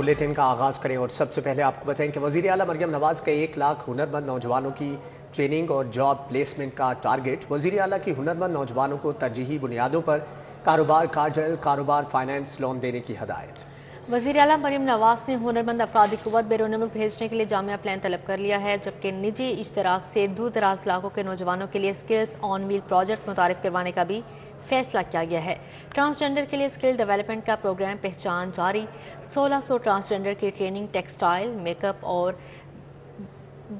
Bulletin का आगाज़ करें और सबसे पहले आपको बताएं कि वज़ीर आला मरियम नवाज़ का 1 लाख हुनरमंद नौजवानों की ट्रेनिंग और जॉब प्लेसमेंट का टारगेट। वज़ीर आला की हुनरमंद नौजवानों को तरजीही बुनियादों पर कारोबार कार्ड, कारोबार फाइनेंस लोन देने की हदायत। वज़ीर आला मरियम नवाज़ ने हुनरमंद अफरादी क़ुव्वत बैरून मुल्क भेजने के लिए जामिया प्लान तलब कर लिया है, जबकि निजी इश्तराक से दूर दराज इलाकों के नौजवानों के लिए स्किल्स ऑन व्हील प्रोजेक्ट मुतारिफ करवाने का भी फैसला किया गया है। ट्रांसजेंडर के लिए स्किल डेवलपमेंट का प्रोग्राम पहचान जारी। 1600 ट्रांसजेंडर की ट्रेनिंग, टेक्सटाइल, मेकअप और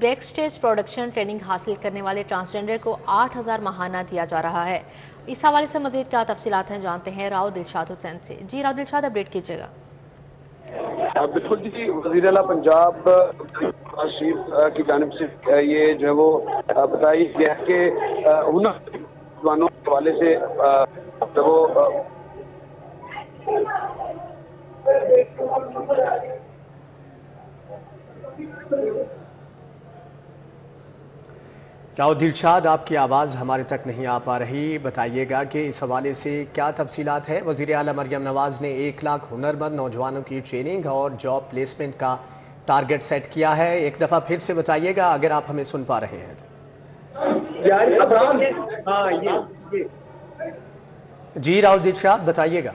बैक स्टेज प्रोडक्शन ट्रेनिंग हासिल करने वाले ट्रांसजेंडर को 8000 माहाना दिया जा रहा है। इस हवाले से मज़ीद क्या तफसीलात हैं, जानते हैं राव दिलशाद हुसैन से। जी राव दिलशाद, अपडेट कीजिएगा। बिल्कुल जी, वज़ीर आला पंजाब शरीफ की जानिब से ये जो है वो बताई गया है कि हुनरमंदों के हवाले से जो वो राव दिलशाद, आपकी आवाज़ हमारे तक नहीं आ पा रही, बताइएगा कि इस हवाले से क्या तफसीलात है। वज़ीर आला मरियम नवाज़ ने 1 लाख हुनरमंद नौजवानों की ट्रेनिंग और जॉब प्लेसमेंट का टारगेट सेट किया है। एक दफ़ा फिर से बताइएगा अगर आप हमें सुन पा रहे हैं तो। जी राव दिलशाद, बताइएगा।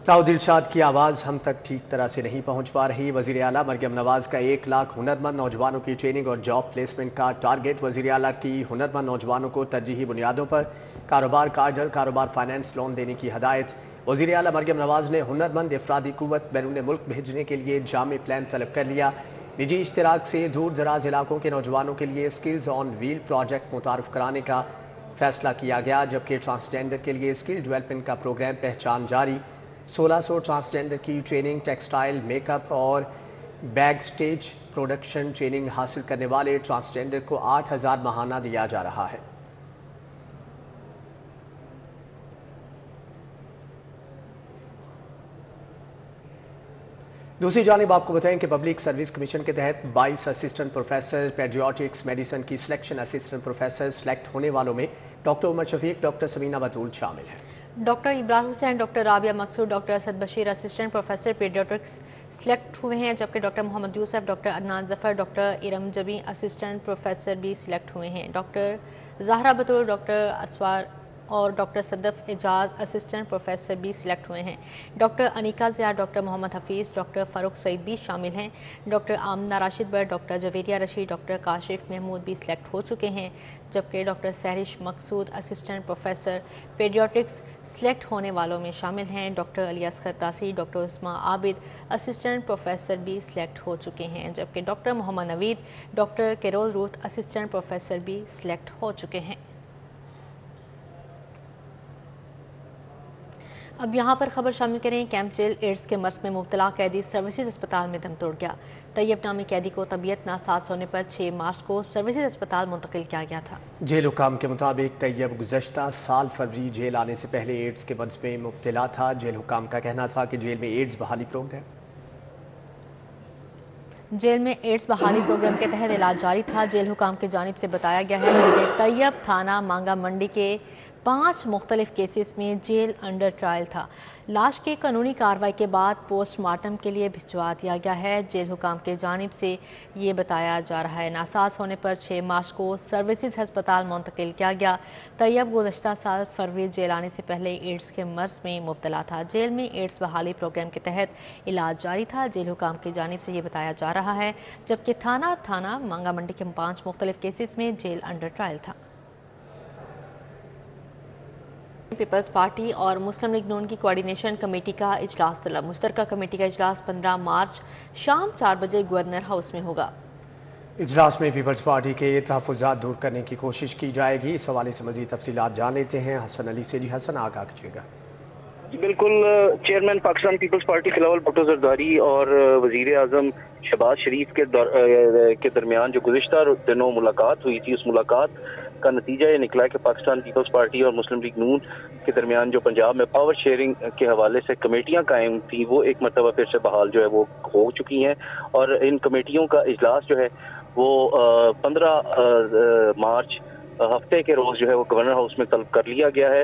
राव दिलशाद की आवाज़ हम तक ठीक तरह से नहीं पहुंच पा रही। वज़ीर आला मरियम नवाज़ का 1 लाख हुनरमंद नौजवानों की ट्रेनिंग और जॉब प्लेसमेंट का टारगेट। वज़ीर आला की हुनरमंद नौजवानों को तरजीही बुनियादों पर कारोबार कार्ड, कारोबार फाइनेंस लोन देने की हदायत। वज़ीर आला मरियम नवाज़ ने हुनरमंद अफरादी क़ुव्वत बैरून मुल्क भेजने के लिए जामी प्लान तलब कर लिया। निजी इश्तराक से दूर दराज इलाकों के नौजवानों के लिए स्किल्स ऑन व्हील प्रोजेक्ट मुतारफ़ कराने का फैसला किया गया, जबकि ट्रांसजेंडर के लिए स्किल डेवलपमेंट का प्रोग्राम पहचान जारी। 1600 ट्रांसजेंडर की ट्रेनिंग, टेक्सटाइल, मेकअप और बैक स्टेज प्रोडक्शन ट्रेनिंग हासिल करने वाले ट्रांसजेंडर को 8000 माहाना दिया जा रहा है। दूसरी जानिब आपको बताएं कि पब्लिक सर्विस कमीशन के तहत 22 असिस्टेंट प्रोफेसर पेडियाट्रिक्स मेडिसिन की सिलेक्शन असिस्टेंट प्रोफेसर सेलेक्ट होने वालों में डॉक्टर उमर शफीक, डॉक्टर समीना बतूल शामिल हैं। Doctor Ibrahim Hussain, doctor Rabia Maqsood, doctor Asad Bashir assistant professor paediatrics select हुए हैं, जबकि doctor Muhammad Yusuf, doctor Adnan Zafar, doctor Iram Zabi assistant professor भी सिलेक्ट हुए हैं। डॉक्टर ज़हरा बतूल, डॉक्टर असवार और doctor Sadaf Ejaz assistant professor भी सिलेक्ट हुए हैं। Doctor Anika Zia, doctor Mohammad Hafeez, doctor Farooq Saeed भी शामिल हैं। Doctor Amna Rashid Butt, doctor Javeria Rasheed, doctor Kashif Mahmood भी सिलेक्ट हो चुके हैं, जबकि doctor Sehrish Maqsood assistant professor paediatrics select होने वालों में शामिल हैं। Doctor Ali Asghar Tasi, doctor Usma Abid assistant professor भी सिलेक्ट हो चुके हैं, जबकि doctor Mohammad Naveed, doctor Carol Ruth assistant professor भी सिलेक्ट हो चुके हैं। अब यहाँ पर खबर शामिल करें। कैंप जेल एड्स के मर्ज में मुब्तला कैदी सर्विसेज अस्पताल में दम तोड़ गया। तैयब नामी कैदी को तबीयत नासाज होने पर 6 मार्च को सर्विसेज अस्पताल मुंतकिल किया गया था। जेल हुकाम के मुताबिक तैयब गुज़श्ता साल फरवरी जेल आने से पहले एड्स के मर्ज में मुब्तला था। जेल हुकाम का कहना था कि जेल में एड्स बहाली प्रोग्राम के तहत इलाज जारी था। जेल हुकाम की जानिब से बताया गया है कि तैयब थाना मांगा मंडी के 5 मुख्तलिफ केसेस में जेल अंडर ट्रायल था। लाश की कानूनी कार्रवाई के बाद पोस्टमार्टम के लिए भिजवा दिया गया है। जेल हुकाम के जानिब से ये बताया जा रहा है नासाज होने पर 6 मार्च को सर्विसेज अस्पताल मुंतकिल किया गया। तैयब गुज़श्ता साल फरवरी जेल आने से पहले एड्स के मर्ज में मुब्तला था। जेल में एड्स बहाली प्रोग्राम के तहत इलाज जारी था। जेल हुकाम की जानिब से ये बताया जा रहा है, जबकि थाना मांगा मंडी के 5 मुख्तलिफ केसेस में जेल अंडर ट्रायल था। पीपल्स पार्टी और मुस्लिम लीग नून की कोऑर्डिनेशन कमेटी का इजलास तलब। मुश्तरका कमेटी का इजलास 15 मार्च शाम 4 बजे गवर्नर हाउस में होगा। इजलास में पीपल्स पार्टी के तहफ़्फ़ुज़ात दूर करने की कोशिश की जाएगी। इस हवाले से मज़ीद तफसीलात जान लेते हैं हसन अली से। जी हसन, आगाह कीजिएगा। बिल्कुल, चेयरमैन पाकिस्तान पीपल्स पार्टी बिलावल भुट्टो ज़रदारी और वज़ीर आज़म शहबाज शरीफ के दरमियान जो गुज़िश्ता दिनों मुलाकात हुई थी, उस मुलाकात का नतीजा ये निकला कि पाकिस्तान पीपल्स पार्टी और मुस्लिम लीग नून के दरमियान जो पंजाब में पावर शेयरिंग के हवाले से कमेटियां कायम थी, वो एक मरतबा फिर से बहाल जो है वो हो चुकी हैं। और इन कमेटियों का इजलास जो है वो 15 मार्च ہفتے کے روز جو ہے وہ گورنر ہاؤس میں طلب کر لیا گیا ہے.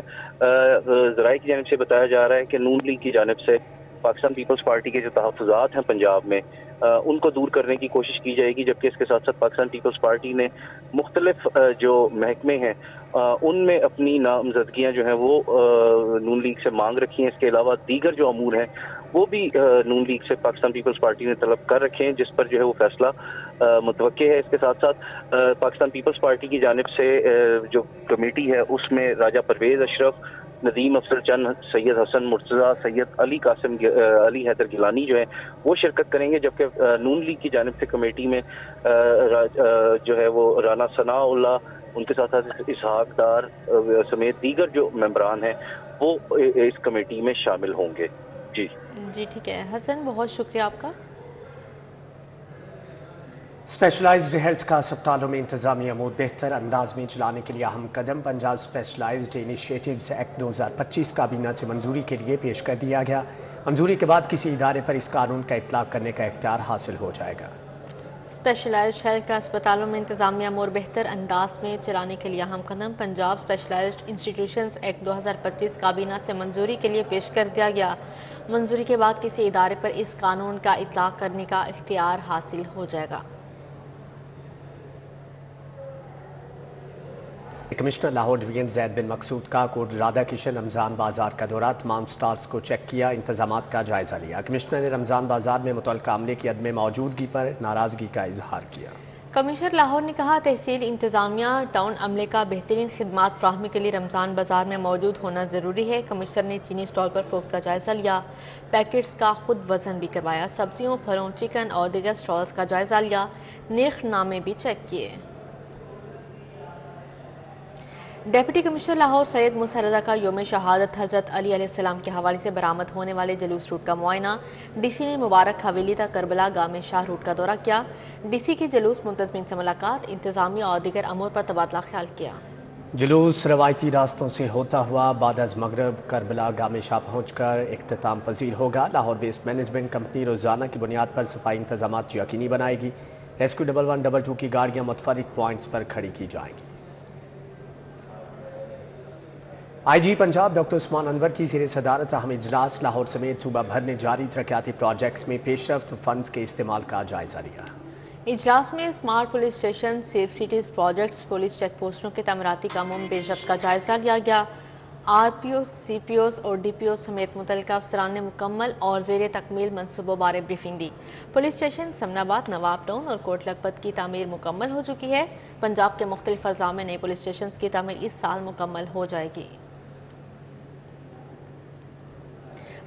ذرائع کی جانب سے بتایا جا رہا ہے کہ نون لیگ کی جانب سے پاکستان پیپلز پارٹی کے جو تحفظات ہیں پنجاب میں ان کو دور کرنے کی کوشش کی جائے گی، جبکہ اس کے ساتھ ساتھ پاکستان پیپلز پارٹی نے مختلف جو محکمے ہیں ان میں اپنی نامزدگیاں جو ہیں وہ نون لیگ سے مانگ رکھی ہیں. اس کے علاوہ دیگر جو امور ہیں وہ بھی نون لیگ سے پاکستان پیپلز پارٹی نے طلب کر رکھے ہیں، جس پر جو ہے وہ فیصلہ متوقع ہے. اس کے ساتھ ساتھ پاکستان پیپلز پارٹی کی جانب سے جو کمیٹی ہے اس میں راجہ پرویز اشرف، ندیم افضل چند، سید حسن مرتضیٰ، سید علی حیدر گیلانی جو ہیں وہ شرکت کریں گے، جبکہ نون لیگ کی جانب سے کمیٹی میں جو ہے وہ رانا ثناء اللہ، ان کے ساتھ ساتھ اسحاق ڈار سمیت دیگر جو ممبران ہیں وہ اس کمیٹی میں شامل ہوں گے. جی ٹھیک ہے حسن، بہت شکریہ آپ کا. اسپیشلائزڈ ہیلتھ کا اسپتالوں میں انتظامی امور بہتر انداز میں چلانے کے لیے اہم قدم. پنجاب اسپیشلائزڈ انیشیٹوز ایکٹ 2025 کابینہ سے منظوری کے لیے پیش کر دیا گیا. منظوری کے بعد کسی ادارے پر اس قانون کا اطلاق کرنے کا اختیار حاصل ہو جائے گا. اسپیشلائزڈ ہیلتھ کا اسپتالوں میں انتظامی امور بہتر انداز میں چلانے کے لیے اہم قدم. پنجاب اسپیشلائزڈ انسٹیٹیوشنز ایکٹ 2025 کابینہ سے منظوری کے لیے پیش کر دیا گیا. منظوری کے بعد کسی ادارے پر اس قانون کا اطلاق کرنے کا اختیار حاصل ہو جائے گا. کمشنر لاہور ڈویژن زید بن مقصود کا کوٹ رادھا کشن رمضان بازار کا دورہ، تمام سٹالز کو چیک کیا، انتظامات کا جائزہ لیا. کمشنر نے رمضان بازار میں متعلقہ عملے کی عدم موجودگی پر ناراضگی کا اظہار کیا. کمشنر لاہور نے کہا تحصیل انتظامیہ ٹاؤن عملے کا بہترین خدمات فراہمی کے لیے رمضان بازار میں موجود ہونا ضروری ہے. کمشنر نے چینی سٹال پر فروخت کا جائزہ لیا، پیکٹس کا خود وزن بھی کروایا، سبزیوں، پھلوں، چکن اور دیگر سٹالز کا جائزہ لیا، نرخ نامے بھی چیک کیے. ڈپٹی کمشنر لاہور سید موسیٰ رضا کا یوم شہادت حضرت علی علیہ السلام کے حوالے سے برآمد ہونے والے جلوس روٹ کا معائنہ. ڈی سی نے مبارک حویلی تا کربلا گاہ میں شاہ روٹ کا دورہ کیا. ڈی سی کی جلوس منتظمین سے ملاقات، انتظامیہ اور دیگر امور پر تبادلہ خیال کیا. جلوس روایتی راستوں سے ہوتا ہوا بعد از مغرب کربلا گاہ میں شاہ پہنچ کر اختتام پذیر ہوگا. لاہور ویسٹ مینجمنٹ کمپنی روزانہ کی بنیاد پر صفائی انتظامات یقینی بنائے گی. ریسکیو 1122 کی گاڑیاں متفرق پوائنٹس پر کھڑی کی جائیں گی. آئی جی پنجاب ڈاکٹر عثمان انور کی زیر صدارت اہم اجلاس. لاہور سمیت صوبہ بھر میں جاری ترقیاتی پروجیکٹس میں پیش رفت، فنڈز کے استعمال کا جائزہ لیا. اجلاس میں smart police station, safe cities projects, police check پوسٹوں کے تعمیراتی کاموں میں پیش رفت کا جائزہ لیا گیا. آر پی اوز، سی پی اوز اور ڈی پی اوز سمیت متعلقہ افسران نے مکمل اور زیر تکمیل منصوبوں بارے بریفنگ دی. پولیس اسٹیشن سمن آباد، نواب ٹاؤن اور کوٹ لکھپت کی تعمیر مکمل ہو چکی ہے. پنجاب کے مختلف اضلاع میں نئے پولیس اسٹیشنز کی تعمیر اس سال مکمل ہو جائے گی.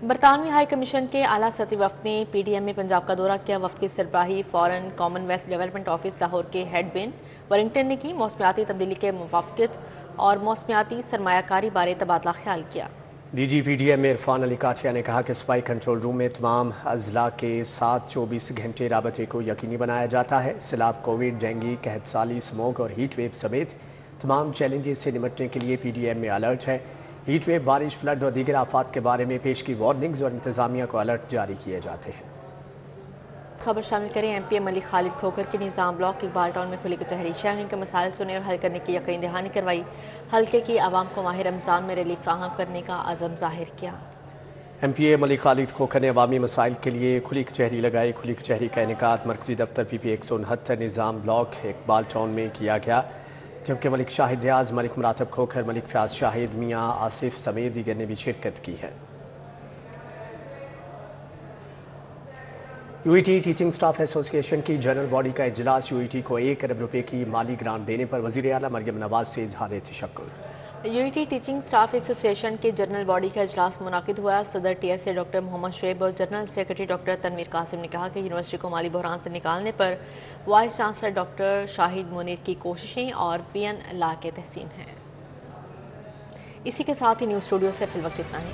برطانوی ہائی کمیشن کے اعلیٰ سطحی وفد نے پی ڈی ایم میں پنجاب کا دورہ کیا. وفد کی سربراہی foreign common wealth development office Lahore کے ہیڈ بن ورنگٹن نے کی. موسمیاتی تبدیلی کے موافقت اور موسمیاتی سرمایہ کاری بارے تبادلہ خیال کیا. D G P D M میں عرفان علی کاٹھیا نے کہا کہ صوبائی کنٹرول روم میں تمام اضلاع کے ساتھ 24 گھنٹے رابطے کو یقینی بنایا جاتا ہے. سیلاب، کووڈ، ڈینگی، قحط سالی، اسموگ اور ہیٹ ویو سمیت تمام چیلنجز سے نمٹنے کے لیے پی ڈی ایم میں الرٹ ہے. ہیٹ ویو، بارش، فلڈ اور دیگر آفات کے بارے میں پیش کی وارننگز اور انتظامیہ کو الرٹ جاری کیے جاتے ہیں. خبر شامل کریں. ایم پی ایم ملک خالد کھوکھر کی نظام بلاک اقبال ٹاؤن میں کھلی کچہری. شہریوں کے مسائل سنے اور حل کرنے کی یقین دہانی کروائی. حلقے کی عوام کو ماہ رمضان میں ریلیف فراہم کرنے کا عزم ظاہر کیا. ایم پی اے ملک خالد کھوکھر نے عوامی مسائل کے لیے کھلی کچہری لگائی. کھلی کچہری کا انعقاد مرکزی دفتر پی پی 169 نظام بلاک اقبال ٹاؤن میں کیا گیا، جبکہ ملک شاہد ریاض، ملک مراتب کھوکھر، ملک فیاض شاہد، میاں آصف سمیت دیگر نے بھی شرکت کی ہے. You E T teaching staff ایسوسی ایشن کی جنرل باڈی کا اجلاس. یو ای ٹی کو 1 ارب روپے کی مالی گرانٹ دینے پر وزیر اعلیٰ مریم نواز سے اظہار تشکر. U E T teaching staff association کے جنرل باڈی کا اجلاس منعقد ہوا. صدر ٹی ایس اے ڈاکٹر محمد شعیب اور general secretary doctor Tanveer Qasim نے کہا کہ یونیورسٹی کو مالی بحران سے نکالنے پر وائس چانسلر ڈاکٹر شاہد منیر کی کوششیں اور وی این لا کے تحسین ہیں. اسی کے ساتھ ہی نیوز اسٹوڈیو سے فی الوقت اتنا ہی.